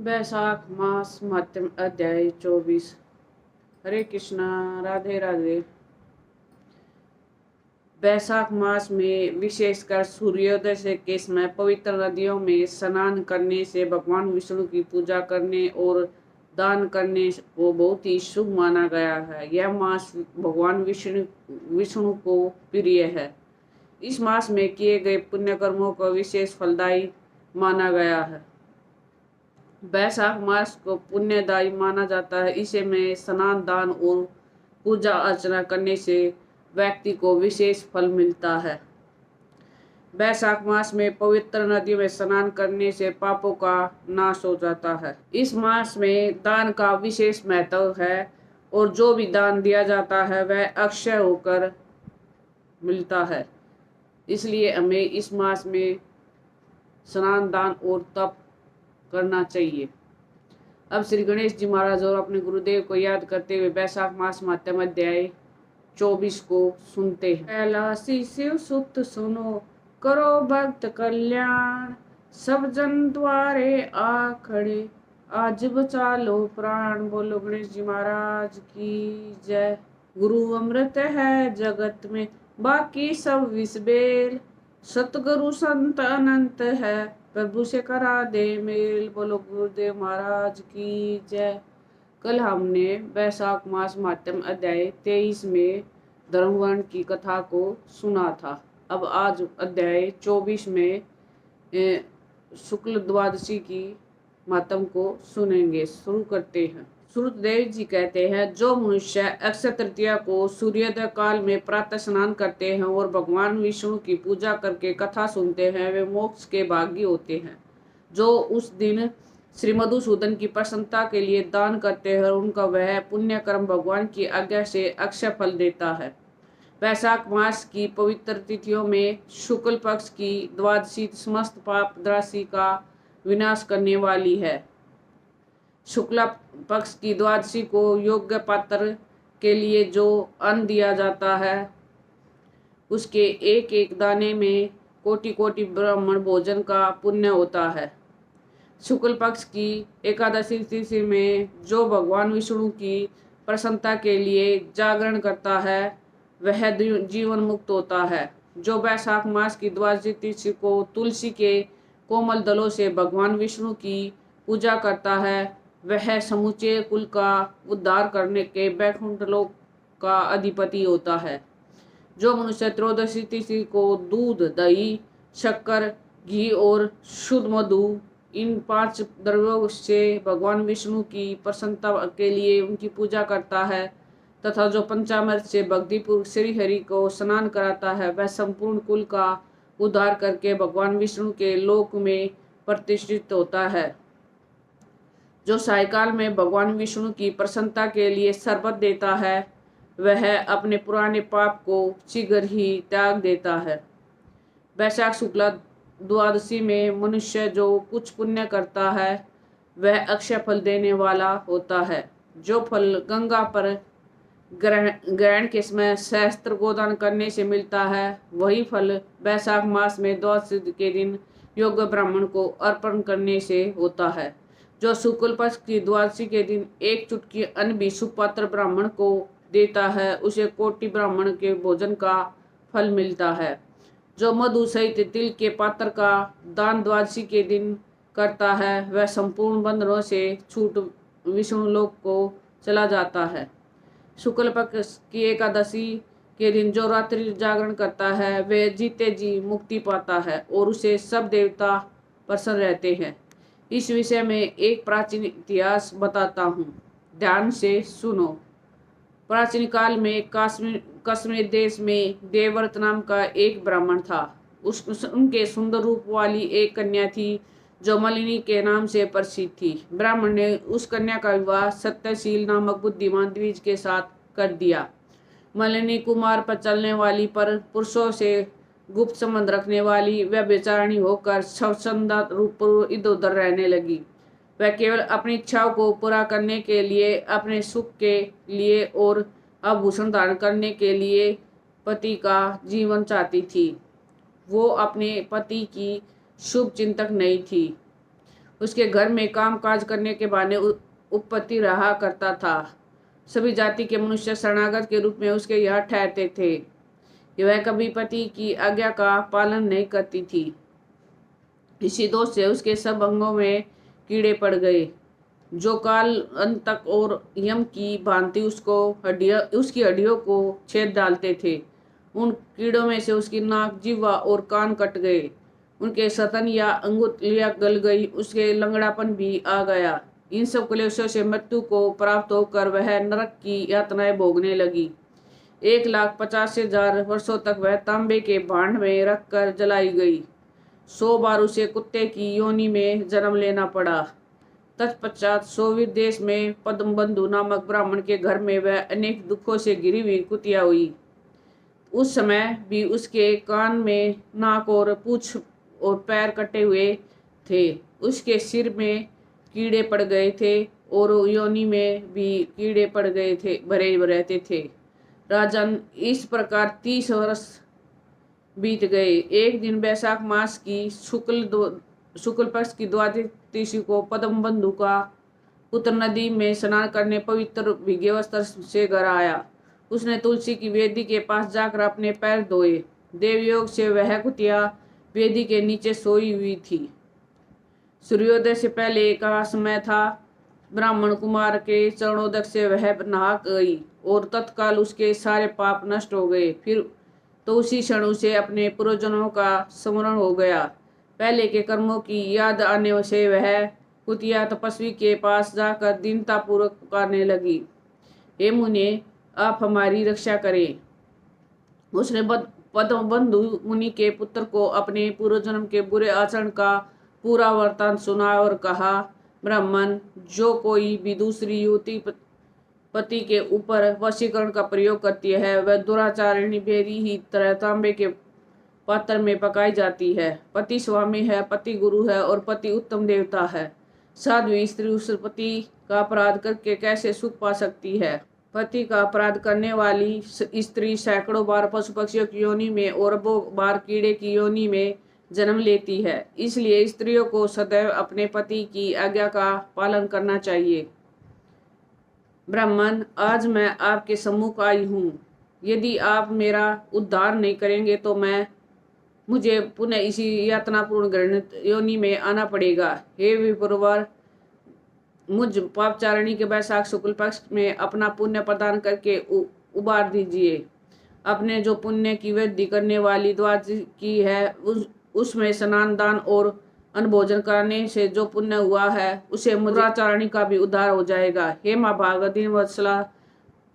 बैसाख मास मध्यम अध्याय 24। हरे कृष्णा, राधे राधे। बैसाख मास में विशेषकर सूर्योदय से के समय पवित्र नदियों में स्नान करने से भगवान विष्णु की पूजा करने और दान करने को बहुत ही शुभ माना गया है। यह मास भगवान विष्णु को प्रिय है। इस मास में किए गए पुण्य कर्मों को विशेष फलदायी माना गया है। बैसाख मास को पुण्यदायी माना जाता है। इसे में स्नान, दान और पूजा अर्चना करने से व्यक्ति को विशेष फल मिलता है। बैसाख मास में पवित्र नदी में स्नान करने से पापों का नाश हो जाता है। इस मास में दान का विशेष महत्व है और जो भी दान दिया जाता है वह अक्षय होकर मिलता है। इसलिए हमें इस मास में स्नान, दान और तप करना चाहिए। अब श्री गणेश जी महाराज और अपने गुरुदेव को याद करते हुए बैसाख मास मध्यम अध्याय 24 को सुनते हैं। कैलाशी शिव सुत सुनो, करो भक्त कल्याण, सब जन द्वारे आ खड़े, आज बचा लो प्राण। बोलो गणेश जी महाराज की जय। गुरु अमृत है जगत में, बाकी सब विष बेल, सतगुरु संत अनंत है, प्रभु से करा दे मेल। बोलो गुरुदेव महाराज की जय। कल हमने बैसाख मास मध्यम अध्याय 23 में धर्मवर्ण की कथा को सुना था। अब आज अध्याय 24 में शुक्ल द्वादशी की मातम को सुनेंगे। शुरू करते हैं। श्रुतदेव जी कहते हैं, जो मनुष्य अक्षय तृतीया को सूर्योदय काल में प्रातः स्नान करते हैं और भगवान विष्णु की पूजा करके कथा सुनते हैं, वे मोक्ष के भागी होते हैं। जो उस दिन श्री मधुसूदन की प्रसन्नता के लिए दान करते हैं, उनका वह पुण्य कर्म भगवान की आज्ञा से अक्षय फल देता है। वैशाख मास की पवित्र तिथियों में शुक्ल पक्ष की द्वादशी समस्त पाप राशि का विनाश करने वाली है। शुक्ला पक्ष की द्वादशी को योग्य पात्र के लिए जो अन्न दिया जाता है, उसके एक एक दाने में कोटि कोटि ब्राह्मण भोजन का पुण्य होता है। शुक्ल पक्ष की एकादशी तिथि में जो भगवान विष्णु की प्रसन्नता के लिए जागरण करता है, वह जीवन मुक्त होता है। जो बैसाख मास की द्वादशी तिथि को तुलसी के कोमल दलों से भगवान विष्णु की पूजा करता है, वह समूचे कुल का उद्धार करने के बैकुंठ लोक का अधिपति होता है। जो मनुष्य त्रयोदशी तिथि को दूध, दही, शक्कर, घी और शुद्ध मधु, इन 5 द्रव्यों से भगवान विष्णु की प्रसन्नता के लिए उनकी पूजा करता है तथा जो पंचामृत से भक्तिपूर्वक श्री हरि को स्नान कराता है, वह संपूर्ण कुल का उद्धार करके भगवान विष्णु के लोक में प्रतिष्ठित होता है। जो सायकाल में भगवान विष्णु की प्रसन्नता के लिए शरबत देता है, वह अपने पुराने पाप को शीघ्र ही त्याग देता है। वैशाख शुक्ला द्वादशी में मनुष्य जो कुछ पुण्य करता है, वह अक्षय फल देने वाला होता है। जो फल गंगा पर ग्रहण के समय सहस्त्र गोदान करने से मिलता है, वही फल बैसाख मास में द्वादशी के दिन योग्य ब्राह्मण को अर्पण करने से होता है। जो शुक्ल पक्ष की द्वादशी के दिन एक चुटकी अन्न भी सुपात्र ब्राह्मण को देता है, उसे कोटि ब्राह्मण के भोजन का फल मिलता है। जो मधु सहित तिल के पात्र का दान द्वादशी के दिन करता है, वह संपूर्ण बंधनों से छूट विष्णु लोक को चला जाता है। शुक्ल पक्ष की एकादशी के दिन जो रात्रि जागरण करता है, वह जीते जी मुक्ति पाता है और उसे सब देवता प्रसन्न रहते हैं। इस विषय में एक प्राचीन इतिहास बताता हूँ, ध्यान से सुनो। प्राचीन काल में कश्मीर देश में देवव्रत नाम का एक ब्राह्मण था। उनके सुंदर रूप वाली एक कन्या थी जो मलिनी के नाम से प्रसिद्ध थी। ब्राह्मण ने उस कन्या का विवाह सत्यशील नामक बुद्धिमान द्विज के साथ कर दिया। मलिनी कुमार पर चलने वाली, पर पुरुषों से गुप्त संबंध रखने वाली, वह बेचारणी होकर स्वच्छंदा रूप इधर उधर रहने लगी। वह केवल अपनी इच्छाओं को पूरा करने के लिए, अपने सुख के लिए और आभूषण धारण करने के लिए पति का जीवन चाहती थी। वो अपने पति की शुभ चिंतक नहीं थी। उसके घर में काम काज करने के बहाने उपपत्ति रहा करता था। सभी जाति के मनुष्य शरणागत के रूप में उसके यहाँ ठहरते थे। वह कभी पति की आज्ञा का पालन नहीं करती थी। इसी दोष से उसके सब अंगों में कीड़े पड़ गए, जो काल अंतक और यम की भांति उसकी हड्डियों को छेद डालते थे। उन कीड़ों में से उसकी नाक, जिह्वा और कान कट गए। उनके सतन या अंगुलियां गल गई, उसके लंगड़ापन भी आ गया। इन सब क्लेशों से मृत्यु को प्राप्त होकर वह नरक की यातनाएं भोगने लगी। 1,50,000 वर्षों तक वह तांबे के भांड में रखकर जलाई गई। 100 बार उसे कुत्ते की योनि में जन्म लेना पड़ा। तत्पश्चात सोवियत देश में पद्मबंधु नामक ब्राह्मण के घर में वह अनेक दुखों से घिरी हुई कुतिया हुई। उस समय भी उसके कान में, नाक और पूंछ और पैर कटे हुए थे। उसके सिर में कीड़े पड़ गए थे और योनि में भी कीड़े पड़ गए थे, भरे रहते थे। राजन, इस प्रकार 30 वर्ष बीत गए। एक दिन वैशाख मास की शुक्ल पक्ष की द्वादशी को पद्मबंधु का पुत्र नदी में स्नान करने पवित्र भीगे वस्त्र से घर आया। उसने तुलसी की वेदी के पास जाकर अपने पैर धोए। देवयोग से वह कुतिया वेदी के नीचे सोई हुई थी। सूर्योदय से पहले का समय था। ब्राह्मण कुमार के चरणोदक से वह नहा गई और तत्काल उसके सारे पाप नष्ट हो गए। फिर तो उसी क्षण उसे अपने पूर्वजन्मों का स्मरण हो गया। पहले के कर्मों की याद आने से वह कुतिया तपस्वी के पास जाकर दीनता पूर्वक पुकारने लगी, हे मुनि, आप हमारी रक्षा करें। उसने पद्मबंधु मुनि के पुत्र को अपने पूर्वजन्म के बुरे आचरण का पूरा वृत्तांत सुना और कहा, ब्राह्मण, जो कोई भी दूसरी युवती पति के ऊपर वशीकरण का प्रयोग करती है, वह दुराचारिणी बेरी ही तरह तांबे के पात्र में पकाई जाती है। पति स्वामी है, पति गुरु है और पति उत्तम देवता है। साध्वी स्त्री उस पति का अपराध करके कैसे सुख पा सकती है? पति का अपराध करने वाली स्त्री सैकड़ों बार पशु पक्षियों की योनि में और अरबों बार कीड़े की योनि में जन्म लेती है। इसलिए स्त्रियों को सदैव अपने पति की आज्ञा का पालन करना चाहिए। ब्राह्मण, आज मैं आपके सम्मुख आई हूँ। यदि आप मेरा उद्धार नहीं करेंगे तो मुझे पुनः इसी यातनापूर्ण घृणित योनि में आना पड़ेगा। हे विप्रवर, मुझ पापचारिणी के वैशाख शुक्ल पक्ष में अपना पुण्य प्रदान करके उबार दीजिए। अपने जो पुण्य की वृद्धि करने वाली द्वादशी की है, उसमें स्नान, दान और अन्न करने से जो पुण्य हुआ है, उसे मुद्राचारणी का भी उद्धार हो जाएगा। हे माँ भागवती वत्सला,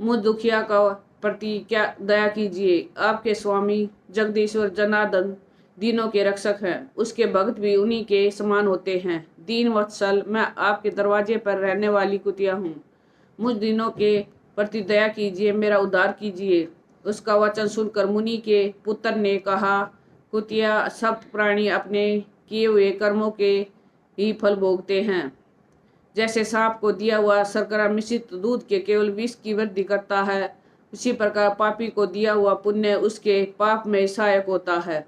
मुझ दुखिया का प्रति क्या दया कीजिए। आपके स्वामी जगदीश्वर जनार्दन दीनों के रक्षक हैं। उसके भक्त भी उन्हीं के समान होते हैं। दीन वत्सल, मैं आपके दरवाजे पर रहने वाली कुतिया हूँ। मुझ दीनों के प्रति दया कीजिए, मेरा उद्धार कीजिए। उसका वचन सुनकर मुनि के पुत्र ने कहा, कुतिया, सब प्राणी अपने किए हुए कर्मों के ही फल भोगते हैं। जैसे सांप को दिया हुआ शर्करा मिश्रित दूध के केवल विष की वृद्धि करता है, उसी प्रकार पापी को दिया हुआ पुण्य उसके पाप में सहायक होता है।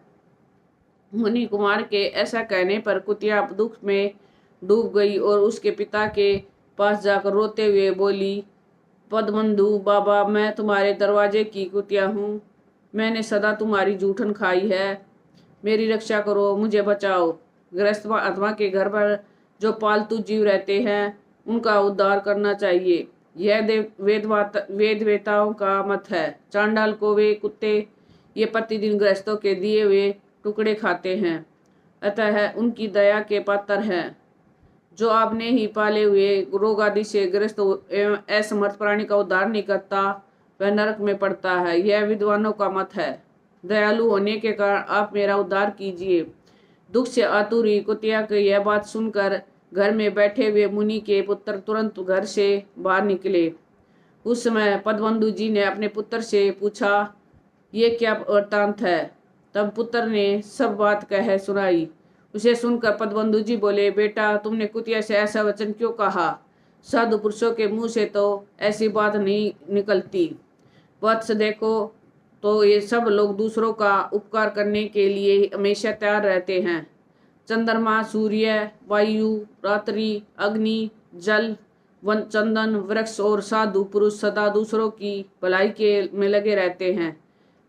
मुनि कुमार के ऐसा कहने पर कुतिया दुख में डूब गई और उसके पिता के पास जाकर रोते हुए बोली, पद्मबंधु बाबा, मैं तुम्हारे दरवाजे की कुतिया हूँ। मैंने सदा तुम्हारी जूठन खाई है। मेरी रक्षा करो, मुझे बचाओ। गृहस्थ आत्मा के घर पर जो पालतू जीव रहते हैं, उनका उद्धार करना चाहिए। यह वेद वेताओं का मत है। चांडाल को वे कुत्ते ये प्रतिदिन गृहस्थों के दिए हुए टुकड़े खाते हैं, अतः उनकी दया के पात्र हैं। जो आपने ही पाले हुए रोग आदि से ग्रस्त एवं असमर्थ प्राणी का उद्धार नहीं करता, वह नरक में पड़ता है। यह विद्वानों का मत है। दयालु होने के कारण आप मेरा उद्धार कीजिए। दुख से आतुरी कुतिया की यह बात सुनकर घर में बैठे हुए मुनि के पुत्र तुरंत घर से बाहर निकले। उस समय पद्मबंधु जी ने अपने पुत्र से पूछा, ये क्या वृत्तांत है? तब पुत्र ने सब बात कह सुनाई। उसे सुनकर पद्मबंधु जी बोले, बेटा, तुमने कुतिया से ऐसा वचन क्यों कहा? साधु पुरुषों के मुंह से तो ऐसी बात नहीं निकलती। वत्स, देखो तो ये सब लोग दूसरों का उपकार करने के लिए हमेशा तैयार रहते हैं। चंद्रमा, सूर्य, वायु, रात्रि, अग्नि, जल, वन, चंदन, वृक्ष और साधु पुरुष सदा दूसरों की भलाई के में लगे रहते हैं।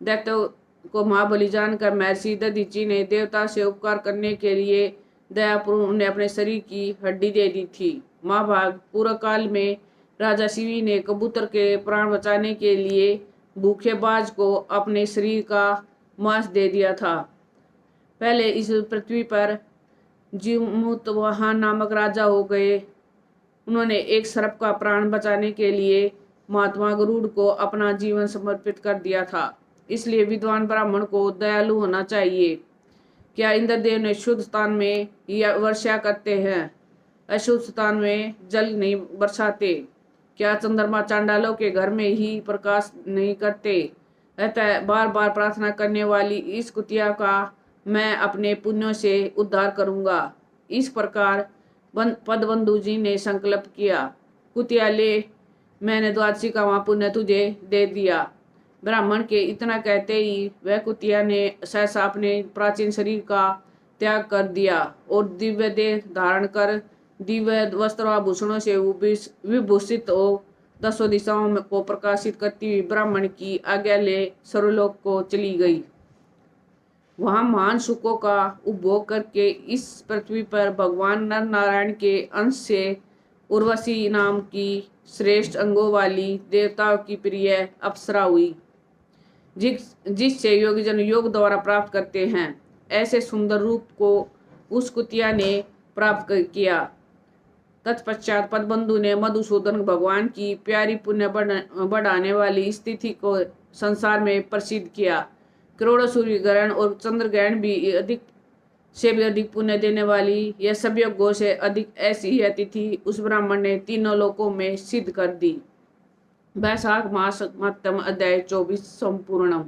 दैत्यों को महाबली जानकर महर्षि दधीचि ने देवता से उपकार करने के लिए दयापूर्वक उन्हें अपने शरीर की हड्डी दे दी थी। महाभाग पूर्व काल में राजा शिवी ने कबूतर के प्राण बचाने के लिए भूखेबाज को अपने शरीर का मांस दे दिया था। पहले इस पृथ्वी पर जीमुतवाहन नामक राजा हो गए। उन्होंने एक सर्प का प्राण बचाने के लिए महात्मा गरुड़ को अपना जीवन समर्पित कर दिया था। इसलिए विद्वान ब्राह्मण को दयालु होना चाहिए। क्या इंद्रदेव ने शुद्ध स्थान में वर्षा करते हैं, अशुद्ध स्थान में जल नहीं बरसाते? क्या चंद्रमा चांडालों के घर में ही प्रकाश नहीं करते? अतः बार बार प्रार्थना करने वाली इस कुतिया का मैं अपने पुण्यों से उद्धार करूंगा। इस प्रकार पदबंधु जी ने संकल्प किया। कुतिया ले, मैंने द्वादशी का वहाँ पुण्य तुझे दे दिया। ब्राह्मण के इतना कहते ही वह कुतिया ने सहसा अपने प्राचीन शरीर का त्याग कर दिया और दिव्य देह धारण कर दिव्य वस्त्राभूषणों से विभूषित हो दसों दिशाओं को प्रकाशित करती हुई ब्राह्मण की आज्ञा ले सर्वलोक को चली गई। वहां महान सुखों का उपभोग करके इस पृथ्वी पर भगवान नर नारायण के अंश से उर्वशी नाम की श्रेष्ठ अंगों वाली देवताओं की प्रिय अप्सरा हुई, जिससे योगीजन योग द्वारा प्राप्त करते हैं। ऐसे सुंदर रूप को उस कुतिया ने प्राप्त किया। तत्पश्चात पदबंधु ने मधुसूदन भगवान की प्यारी पुण्य बढ़ाने वाली स्थिति को संसार में प्रसिद्ध किया। करोड़ों सूर्य ग्रहण और चंद्र ग्रहण भी अधिक पुण्य देने वाली यह सभी यज्ञों से अधिक ऐसी यह तिथि उस ब्राह्मण ने तीनों लोकों में सिद्ध कर दी। वैशाख मास महत्तम अध्याय 24 संपूर्णम।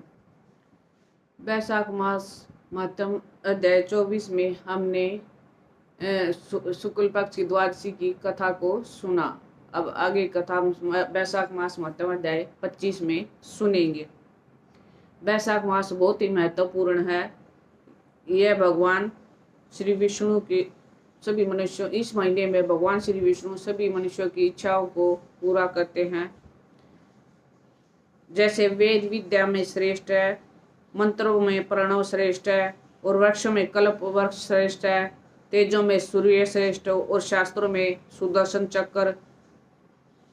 वैशाख मास महत्तम अध्याय 24 में हमने शुक्ल पक्ष की द्वादशी की कथा को सुना। अब आगे कथा वैशाख मास महत्तम अध्याय 25 में सुनेंगे। वैशाख मास बहुत ही महत्वपूर्ण है। यह भगवान श्री विष्णु के सभी मनुष्यों, इस महीने में भगवान श्री विष्णु सभी मनुष्यों की इच्छाओं को पूरा करते हैं। जैसे वेद विद्या में श्रेष्ठ है, मंत्रों में प्रणव श्रेष्ठ है और वृक्षों में कल्प वृक्ष श्रेष्ठ है, तेजों में सूर्य श्रेष्ठ और शास्त्रों में सुदर्शन चक्र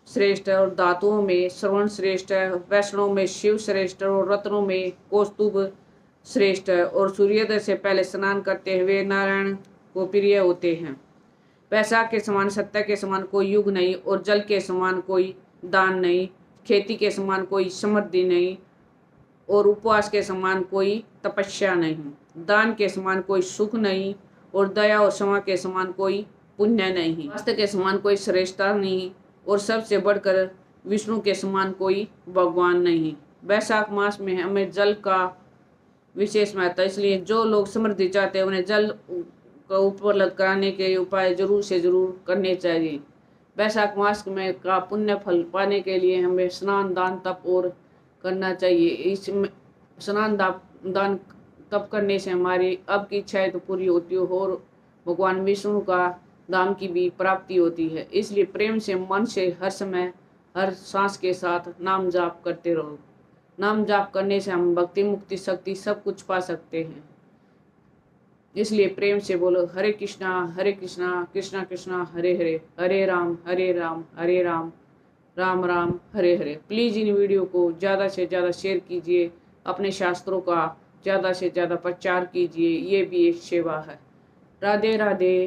श्रेष्ठ है और धातुओं में श्रवण श्रेष्ठ है, वैष्णव में शिव श्रेष्ठ और रत्नों में कौस्तुभ श्रेष्ठ है और सूर्योदय से पहले स्नान करते हुए नारायण को प्रिय होते हैं। वैशाख के समान, सत्य के समान कोई युग नहीं और जल के समान कोई दान नहीं, खेती के समान कोई समृद्धि नहीं और उपवास के समान कोई तपस्या नहीं, दान के समान कोई सुख नहीं और दया और क्षमा के समान कोई पुण्य नहीं, स्वास्थ्य के समान कोई श्रेष्ठता नहीं और सबसे बढ़कर विष्णु के समान कोई भगवान नहीं। वैशाख मास में हमें जल का विशेष महत्व, इसलिए जो लोग समृद्धि चाहते हैं उन्हें जल को उपलब्ध कराने के उपाय जरूर से जरूर करने चाहिए। वैशाख मास में का पुण्य फल पाने के लिए हमें स्नान, दान, तप और करना चाहिए। इस स्नान दान तप करने से हमारी अब की इच्छाएं तो पूरी होती है और भगवान विष्णु का धाम की भी प्राप्ति होती है। इसलिए प्रेम से मन से हर समय हर सांस के साथ नाम जाप करते रहो। नाम जाप करने से हम भक्ति, मुक्ति, शक्ति सब कुछ पा सकते हैं। इसलिए प्रेम से बोलो हरे कृष्णा कृष्णा कृष्णा हरे हरे, हरे राम हरे Ram Ram Ram Hare Hare. Please in video को ज़्यादा से ज़्यादा शेयर कीजिए, अपने शास्त्रों का ज़्यादा से ज़्यादा प्रचार कीजिए, ये भी एक सेवा है। राधे राधे।